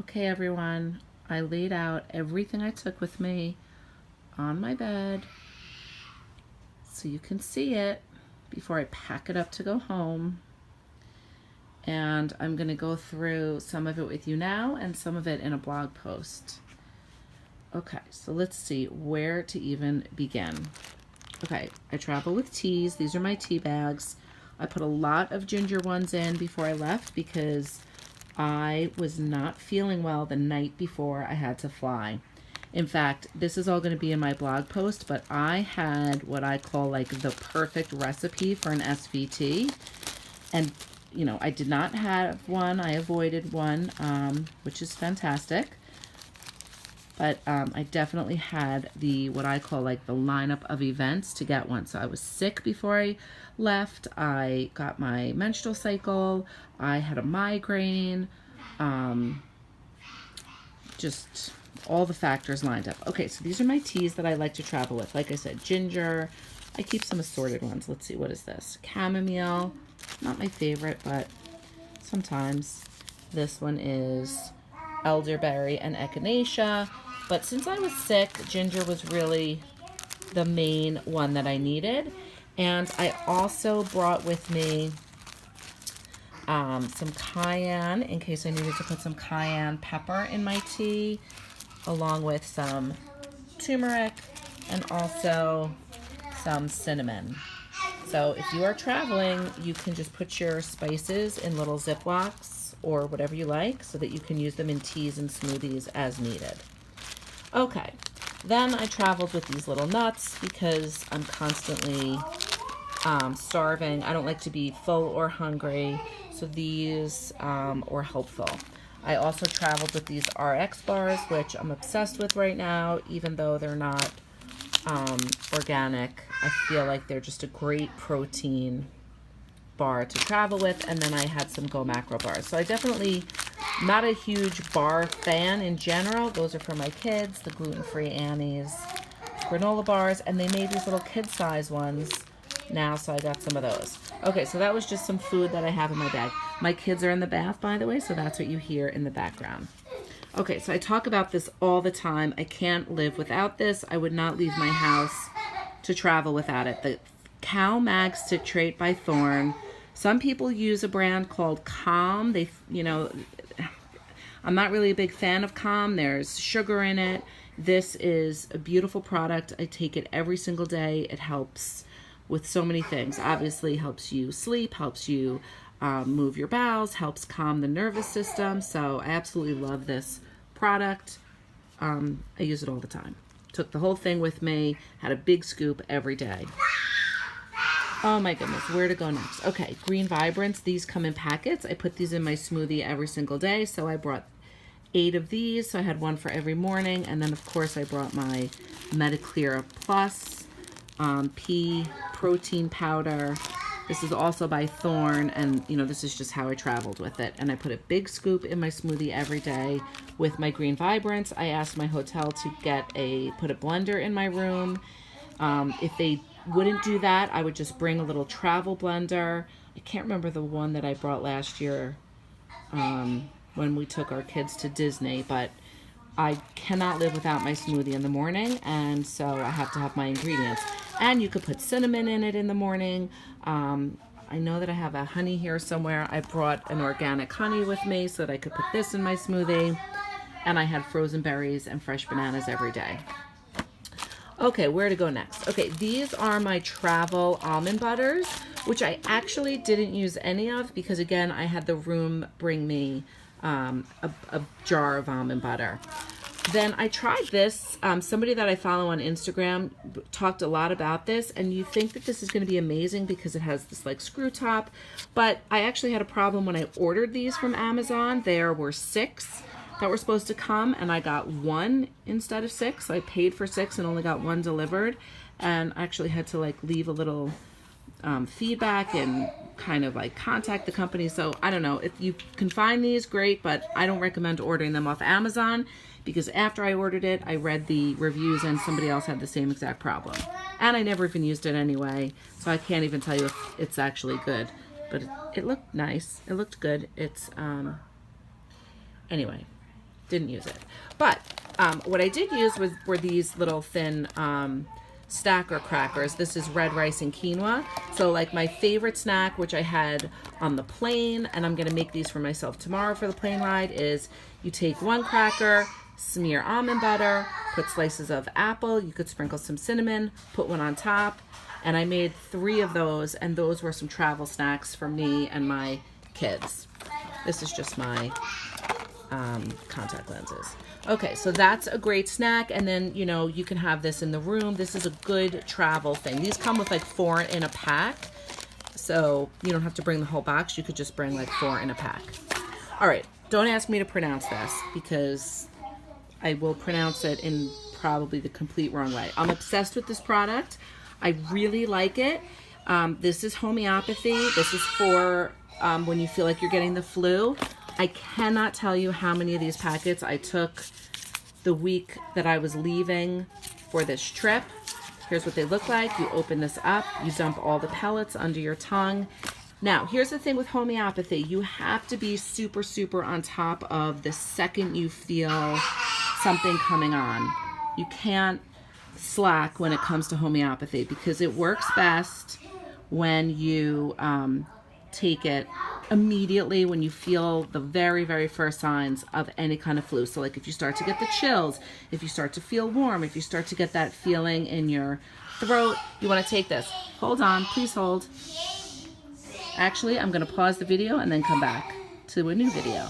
Okay, everyone, I laid out everything I took with me on my bed so you can see it before I pack it up to go home. And I'm going to go through some of it with you now and some of it in a blog post. Okay, so let's see where to even begin. Okay, I travel with teas. These are my tea bags. I put a lot of ginger ones in before I left because I was not feeling well the night before I had to fly. In fact, this is all going to be in my blog post, but I had what I call like the perfect recipe for an SVT. And, you know, I did not have one. I avoided one, which is fantastic. But I definitely had what I call like the lineup of events to get one. So I was sick before I left. I got my menstrual cycle. I had a migraine. Just all the factors lined up. Okay, so these are my teas that I like to travel with. Like I said, ginger. I keep some assorted ones. Let's see, what is this? Chamomile. Not my favorite, but sometimes. This one is elderberry and echinacea. But since I was sick, ginger was really the main one that I needed. And I also brought with me some cayenne in case I needed to put some cayenne pepper in my tea, along with some turmeric and also some cinnamon. So if you are traveling, you can just put your spices in little Ziplocs or whatever you like so that you can use them in teas and smoothies as needed. Okay, then I traveled with these little nuts because I'm constantly starving. I don't like to be full or hungry, so these were helpful. I also traveled with these RX bars, which I'm obsessed with right now, even though they're not organic. I feel like they're just a great protein bar to travel with. And then I had some Go Macro bars. So I definitely not a huge bar fan in general. Those are for my kids, the gluten-free Annie's granola bars, and they made these little kid-size ones now, so I got some of those. Okay, so that was just some food that I have in my bag. My kids are in the bath, by the way, so that's what you hear in the background. Okay, so I talk about this all the time. I can't live without this. I would not leave my house to travel without it. The Cow Mag Citrate by Thorne. Some people use a brand called Calm. I'm not really a big fan of Calm. There's sugar in it. This is a beautiful product. I take it every single day. It helps with so many things. Obviously helps you sleep, helps you move your bowels, helps calm the nervous system. So I absolutely love this product. I use it all the time. Took the whole thing with me, had a big scoop every day. Oh my goodness, where to go next? Okay, Green Vibrance. These come in packets. I put these in my smoothie every single day. So I brought 8 of these. So I had one for every morning. And then of course I brought my Mediclear Plus pea protein powder. This is also by Thorne, and this is just how I traveled with it. And I put a big scoop in my smoothie every day with my Green Vibrance. I asked my hotel to put a blender in my room. If they wouldn't do that, I would just bring a little travel blender. I can't remember the one that I brought last year when we took our kids to Disney, but I cannot live without my smoothie in the morning, and so I have to have my ingredients. And you could put cinnamon in it in the morning. I know that I have a honey here somewhere. I brought an organic honey with me so that I could put this in my smoothie. And I had frozen berries and fresh bananas every day. Okay, where to go next? Okay, these are my travel almond butters, which I actually didn't use any of because, again, I had the room bring me a jar of almond butter. Then I tried this. Somebody that I follow on Instagram talked a lot about this, and you think that this is going to be amazing because it has this like screw top, but I actually had a problem when I ordered these from Amazon. There were 6 that were supposed to come, and I got 1 instead of 6. So I paid for 6 and only got 1 delivered, and I actually had to like leave a little feedback and kind of like contact the company. So I don't know if you can find these, great, but I don't recommend ordering them off Amazon because after I ordered it, I read the reviews and somebody else had the same exact problem. And I never even used it anyway, so I can't even tell you if it's actually good. But it looked nice. It looked good. It's, anyway. didn't use it. But what I did use were these little thin stacker crackers. This is red rice and quinoa. So like my favorite snack, which I had on the plane, and I'm gonna make these for myself tomorrow for the plane ride, is you take one cracker, smear almond butter, put slices of apple, you could sprinkle some cinnamon, put one on top, and I made 3 of those, and those were some travel snacks for me and my kids. This is just my contact lenses. Okay, so that's a great snack, and then, you know, you can have this in the room. This is a good travel thing. These come with like 4 in a pack, so you don't have to bring the whole box. You could just bring like 4 in a pack. All right, don't ask me to pronounce this because I will pronounce it in probably the complete wrong way. I'm obsessed with this product. I really like it. This is Homeopathy. This is for when you feel like you're getting the flu. I cannot tell you how many of these packets I took the week that I was leaving for this trip. Here's what they look like. You open this up, you dump all the pellets under your tongue. Now, here's the thing with Homeopathy. You have to be super, super on top of the second you feel something coming on. You can't slack when it comes to Homeopathy because it works best when you take it immediately when you feel the very, very first signs of any kind of flu. So like if you start to get the chills, if you start to feel warm, if you start to get that feeling in your throat, you want to take this. Hold on, please hold. Actually, I'm going to pause the video and then come back to a new video.